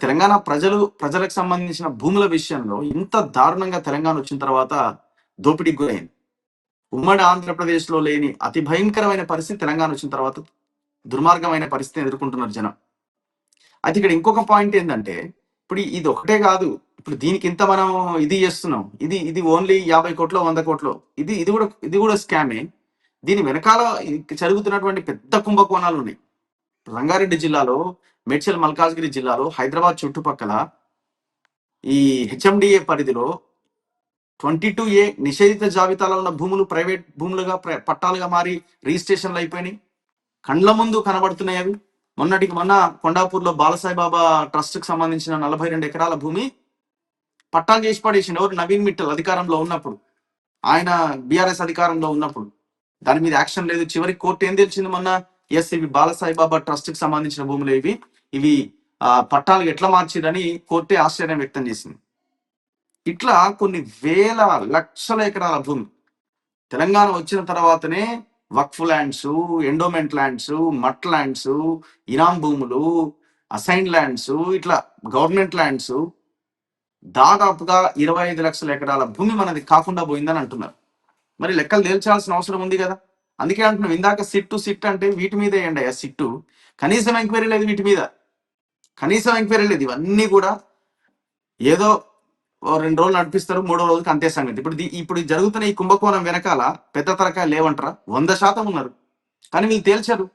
తెలంగాణ ప్రజలకు సంబంధించిన భూముల విషయంలో ఇంత దారుణంగా తెలంగాణ వచ్చిన తర్వాత దోపిడీకి గురైంది. ఉమ్మడి ఆంధ్రప్రదేశ్లో లేని అతి భయంకరమైన పరిస్థితి తెలంగాణ వచ్చిన తర్వాత దుర్మార్గమైన పరిస్థితిని ఎదుర్కొంటున్నారు జనం. అయితే ఇక్కడ ఇంకొక పాయింట్ ఏంటంటే, ఇప్పుడు ఇది ఒకటే కాదు. ఇప్పుడు దీనికి ఇంత మనం ఇది చేస్తున్నాం. ఇది ఓన్లీ 50 కోట్లో 100 కోట్లో ఇది కూడా స్కామే. దీని వెనకాల జరుగుతున్నటువంటి పెద్ద కుంభకోణాలు ఉన్నాయి. రంగారెడ్డి జిల్లాలో, మేడ్చల్ మల్కాజ్గిరి జిల్లాలో, హైదరాబాద్ చుట్టుపక్కల ఈ హెచ్ఎండిఏ పరిధిలో 22A నిషేధిత జాబితాలో ఉన్న భూములు ప్రైవేట్ భూములుగా పట్టాలుగా మారి రిజిస్ట్రేషన్లు అయిపోయినాయి. కండ్ల ముందు కనబడుతున్నాయి అవి. మొన్నటికి మొన్న కొండాపూర్లో బాలసాయిబాబా ట్రస్ట్ కి సంబంధించిన 42 ఎకరాల భూమి పట్టాలు చేసి పడేసిండు. ఎవరు? నవీన్ మిట్టల్ అధికారంలో ఉన్నప్పుడు, ఆయన బీఆర్ఎస్ అధికారంలో ఉన్నప్పుడు. దాని మీద యాక్షన్ లేదు. చివరికి కోర్టు ఏం తెలిసింది మొన్న, ఎస్ ఇవి బాలసాయిబాబా ట్రస్ట్ కి సంబంధించిన భూములు, ఇవి పట్టాలు ఎట్లా మార్చిరని కోర్టే ఆశ్చర్యం వ్యక్తం చేసింది. ఇట్లా కొన్ని వేల లక్షల ఎకరాల భూమి తెలంగాణ వచ్చిన తర్వాతనే వక్ఫ్ ల్యాండ్స్, ఎండోమెంట్ ల్యాండ్స్, మట్ ల్యాండ్స్, ఇనాం భూములు, అసైన్ ల్యాండ్స్, ఇట్లా గవర్నమెంట్ ల్యాండ్స్ దాదాపుగా 25 లక్షల ఎకరాల భూమి మనది కాకుండా పోయిందని అంటున్నారు. మరి లెక్కలు తేల్చాల్సిన అవసరం ఉంది కదా. అందుకే అంటున్నాం ఇందాక సిట్ అంటే వీటి మీద వేయండి అయ్యా సిట్టు. కనీసం ఎంక్వైరీ లేదు వీటి మీద, కనీసం ఎంక్వైరీ లేదు. ఇవన్నీ కూడా ఏదో 2 రోజులు నడిపిస్తారు, 3వ రోజుకి అంతే సంగతి. ఇప్పుడు జరుగుతున్న ఈ కుంభకోణం వెనకాల పెద్ద తరకాయ లేవంటారా? 100% ఉన్నారు, కానీ వీళ్ళు తేల్చారు.